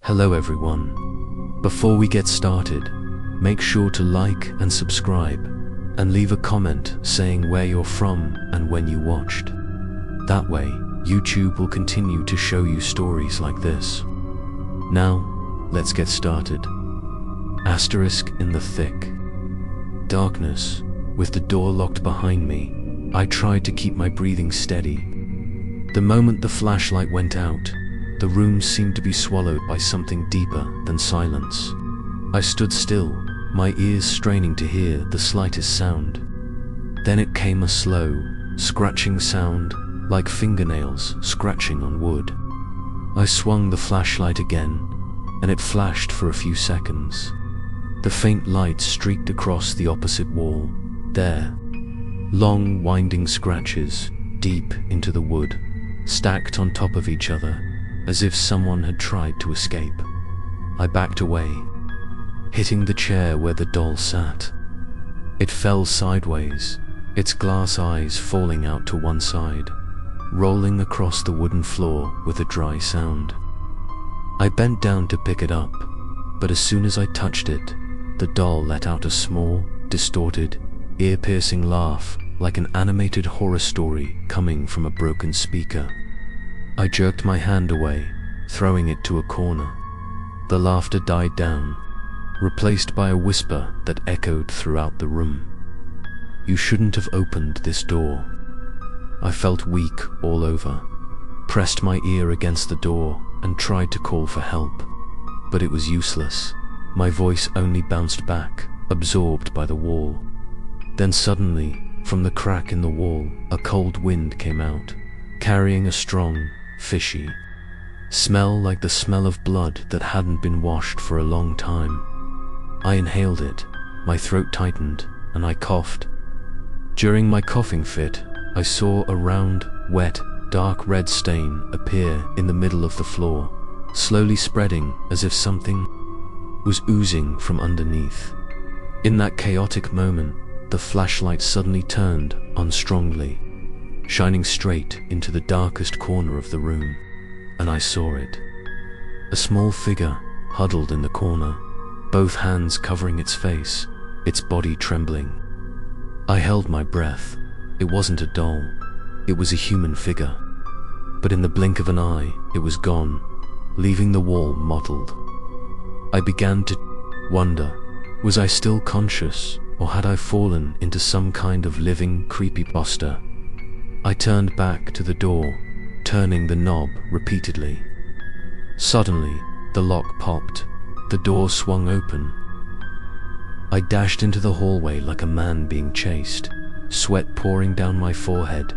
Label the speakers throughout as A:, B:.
A: Hello everyone. Before we get started, make sure to like and subscribe, and leave a comment saying where you're from and when you watched. That way, YouTube will continue to show you stories like this. Now, let's get started. Asterisk in the thick. Darkness, with the door locked behind me, I tried to keep my breathing steady. The moment the flashlight went out, the room seemed to be swallowed by something deeper than silence. I stood still, my ears straining to hear the slightest sound. Then it came a slow, scratching sound, like fingernails scratching on wood. I swung the flashlight again, and it flashed for a few seconds. The faint light streaked across the opposite wall. There, long winding scratches, deep into the wood, stacked on top of each other, as if someone had tried to escape. I backed away, hitting the chair where the doll sat. It fell sideways, its glass eyes falling out to one side, rolling across the wooden floor with a dry sound. I bent down to pick it up, but as soon as I touched it, the doll let out a small, distorted, ear-piercing laugh like an animated horror story coming from a broken speaker. I jerked my hand away, throwing it to a corner. The laughter died down, replaced by a whisper that echoed throughout the room. "You shouldn't have opened this door." I felt weak all over, pressed my ear against the door and tried to call for help, but it was useless. My voice only bounced back, absorbed by the wall. Then suddenly, from the crack in the wall, a cold wind came out, carrying a strong, fishy smell like the smell of blood that hadn't been washed for a long time. I inhaled it, my throat tightened, and I coughed. During my coughing fit, I saw a round, wet, dark red stain appear in the middle of the floor, slowly spreading as if something was oozing from underneath. In that chaotic moment, the flashlight suddenly turned on strongly, shining straight into the darkest corner of the room, and I saw it. A small figure huddled in the corner, both hands covering its face, its body trembling. I held my breath. It wasn't a doll, it was a human figure. But in the blink of an eye, it was gone, leaving the wall mottled. I began to wonder, was I still conscious, or had I fallen into some kind of living creepypasta? I turned back to the door, turning the knob repeatedly. Suddenly, the lock popped. The door swung open. I dashed into the hallway like a man being chased, sweat pouring down my forehead,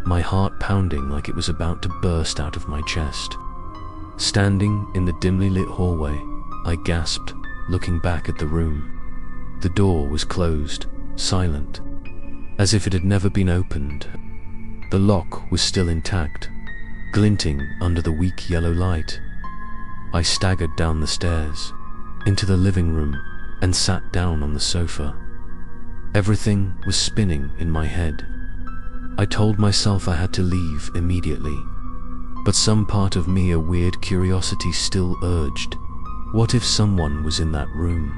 A: my heart pounding like it was about to burst out of my chest. Standing in the dimly lit hallway, I gasped, looking back at the room. The door was closed, silent, as if it had never been opened. The lock was still intact, glinting under the weak yellow light. I staggered down the stairs, into the living room, and sat down on the sofa. Everything was spinning in my head. I told myself I had to leave immediately, but some part of me, a weird curiosity, still urged. What if someone was in that room?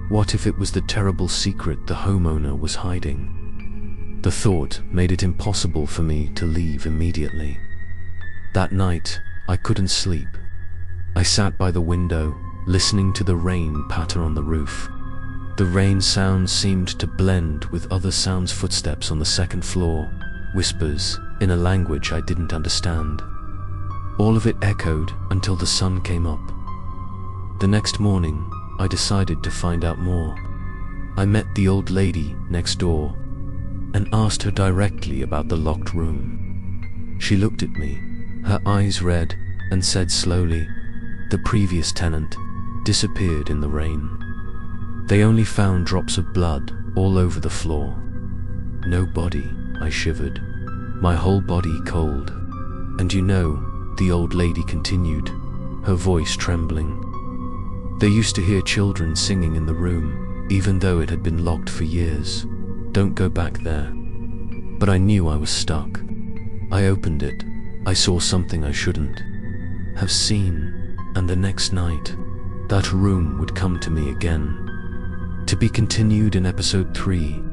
A: What if it was the terrible secret the homeowner was hiding? The thought made it impossible for me to leave immediately. That night, I couldn't sleep. I sat by the window, listening to the rain patter on the roof. The rain sound seemed to blend with other sounds, footsteps on the second floor, whispers in a language I didn't understand. All of it echoed until the sun came up. The next morning, I decided to find out more. I met the old lady next door and asked her directly about the locked room. She looked at me, her eyes red, and said slowly, "The previous tenant disappeared in the rain. They only found drops of blood all over the floor." "No body," I shivered, my whole body cold. "And you know," the old lady continued, her voice trembling, "they used to hear children singing in the room, even though it had been locked for years. Don't go back there." But I knew I was stuck. I opened it. I saw something I shouldn't have seen. And the next night, that room would come to me again. To be continued in episode 3.